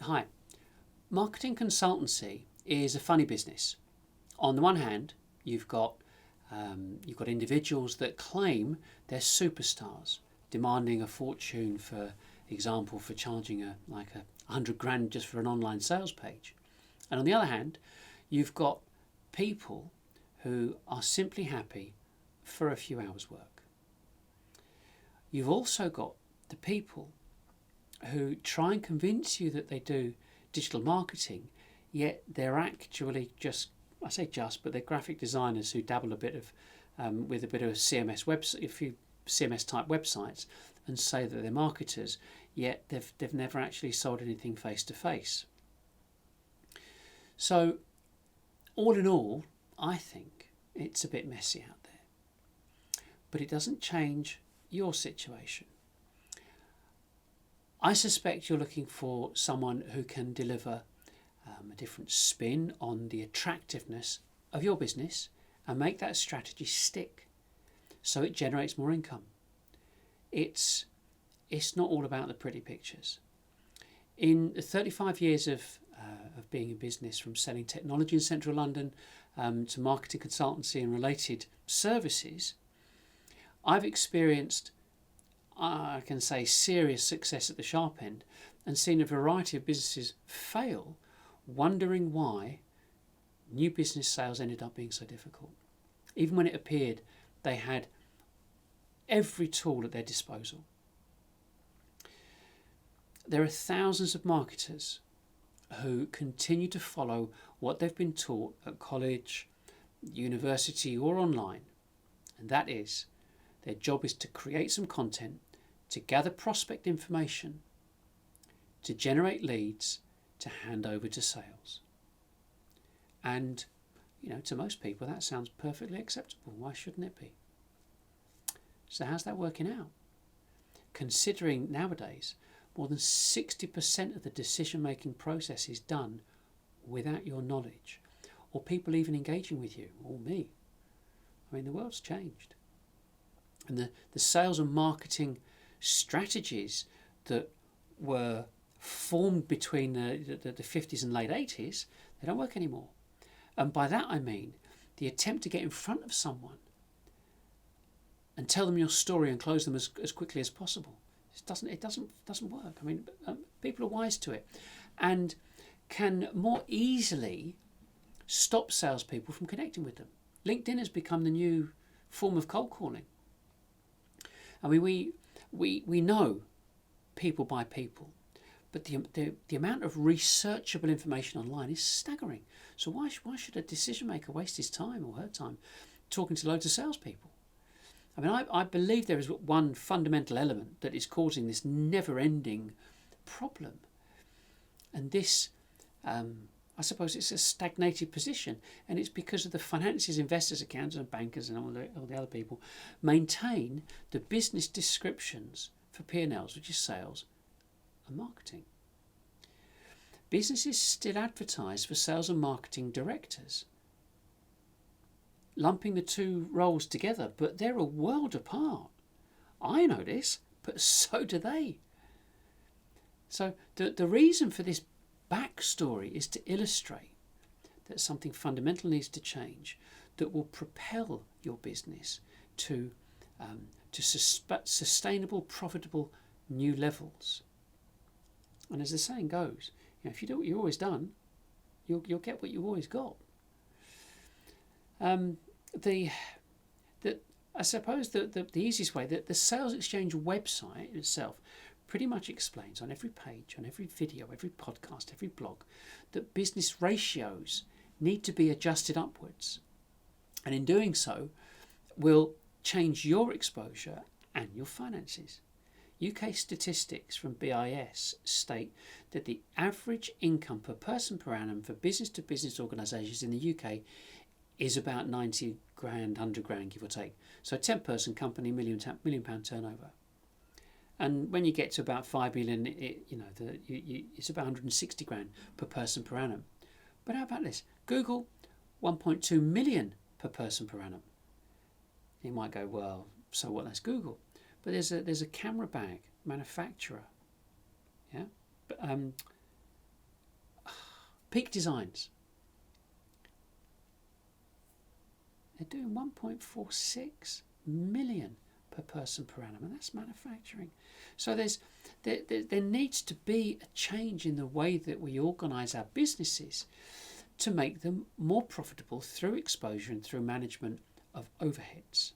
Hi. Marketing consultancy is a funny business. On the one hand, you've got individuals that claim they're superstars, demanding a fortune, for example, for charging a 100 grand just for an online sales page. And on the other hand, you've got people who are simply happy for a few hours' work. You've also got the people who try and convince you that they do digital marketing, yet they're actually but they're graphic designers who dabble with a bit of CMS website, a few CMS type websites, and say that they're marketers, yet they've never actually sold anything face to face. So, all in all, I think it's a bit messy out there, but it doesn't change your situation. I suspect you're looking for someone who can deliver a different spin on the attractiveness of your business and make that strategy stick so it generates more income. It's not all about the pretty pictures. In the 35 years of being in business, from selling technology in central London to marketing consultancy and related services, I've experienced, I can say, serious success at the sharp end and seen a variety of businesses fail, wondering why new business sales ended up being so difficult, even when it appeared they had every tool at their disposal. There are thousands of marketers who continue to follow what they've been taught at college, university, or online, and that is, their job is to create some content, to gather prospect information, to generate leads, to hand over to sales. And, to most people that sounds perfectly acceptable. Why shouldn't it be? So how's that working out? Considering nowadays more than 60% of the decision-making process is done without your knowledge, or people even engaging with you, or me. I mean, the world's changed. And the sales and marketing strategies that were formed between the 50s and late 80s, they don't work anymore. And by that I mean the attempt to get in front of someone and tell them your story and close them as quickly as possible. It doesn't work. I mean, people are wise to it and can more easily stop salespeople from connecting with them. LinkedIn has become the new form of cold calling. I mean, we know people by people, but the amount of researchable information online is staggering. So why should a decision maker waste his time or her time talking to loads of salespeople? I mean, I believe there is one fundamental element that is causing this never-ending problem, and this, I suppose, it's a stagnated position, and it's because of the finances, investors, accountants, and bankers, and all the other people maintain the business descriptions for P&Ls, which is sales and marketing. Businesses still advertise for sales and marketing directors, lumping the two roles together, but they're a world apart. I know this, but so do they. So the reason for this backstory is to illustrate that something fundamental needs to change that will propel your business to sustainable, profitable new levels. And as the saying goes, if you do what you've always done, you'll get what you've always got. I suppose the easiest way, that the salesXchange website itself pretty much explains on every page, on every video, every podcast, every blog, that business ratios need to be adjusted upwards. And in doing so, will change your exposure and your finances. UK statistics from BIS state that the average income per person per annum for business-to-business organisations in the UK is about 90 grand, 100 grand, give or take. So a 10-person company, £1 million turnover. And when you get to about 5 million, it's about 160 grand per person per annum. But how about this? Google, 1.2 million per person per annum. You might go, well, so what? That's Google. But there's a camera bag manufacturer, yeah, Peak Designs. They're doing 1.46 million per person per annum, and that's manufacturing. So there needs to be a change in the way that we organise our businesses to make them more profitable through exposure and through management of overheads.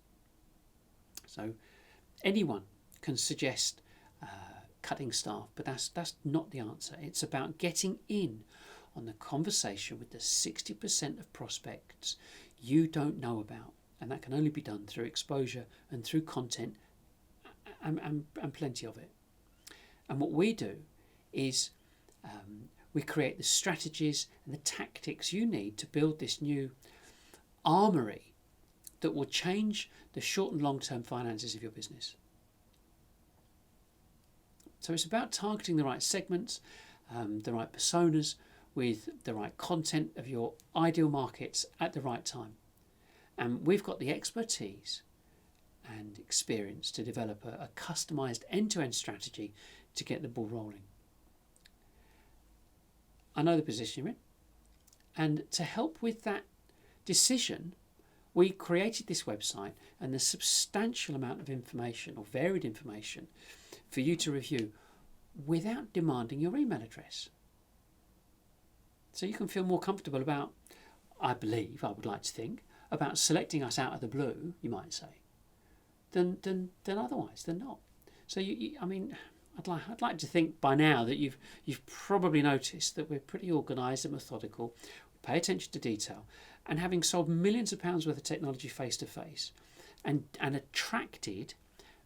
So anyone can suggest cutting staff, but that's not the answer. It's about getting in on the conversation with the 60% of prospects you don't know about, and that can only be done through exposure and through content and plenty of it. And what we do is we create the strategies and the tactics you need to build this new armoury that will change the short and long-term finances of your business. So it's about targeting the right segments, the right personas, with the right content of your ideal markets at the right time. And we've got the expertise and experience to develop a customised end-to-end strategy to get the ball rolling. I know the position you're in, and to help with that decision, we created this website and the substantial amount of information, or varied information, for you to review without demanding your email address. So you can feel more comfortable about, I would like to think, about selecting us out of the blue, you might say, than otherwise, than not. So I'd like to think by now that you've probably noticed that we're pretty organised and methodical, pay attention to detail, and having sold millions of pounds worth of technology face to face, and attracted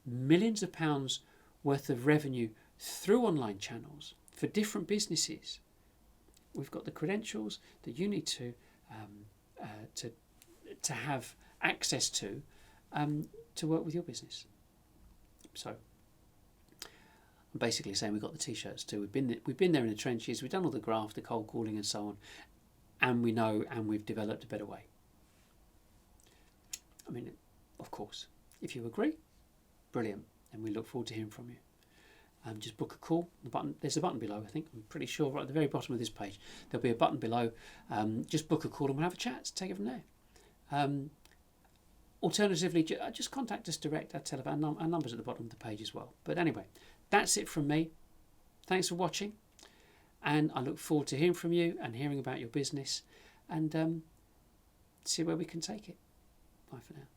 millions of pounds worth of revenue through online channels for different businesses, we've got the credentials that you need to have access to work with your business. So I'm basically saying we've got the t-shirts too. We've been there in the trenches. We've done all the graft, the cold calling, and so on, and we know, and we've developed a better way. I mean, of course, if you agree, brilliant, and we look forward to hearing from you. Just book a call. There's a button below, I think. I'm pretty sure right at the very bottom of this page there'll be a button below. Just book a call and we'll have a chat. Take it from there. Alternatively, just contact us direct. Our number's at the bottom of the page as well. But anyway, that's it from me. Thanks for watching, and I look forward to hearing from you and hearing about your business, and see where we can take it. Bye for now.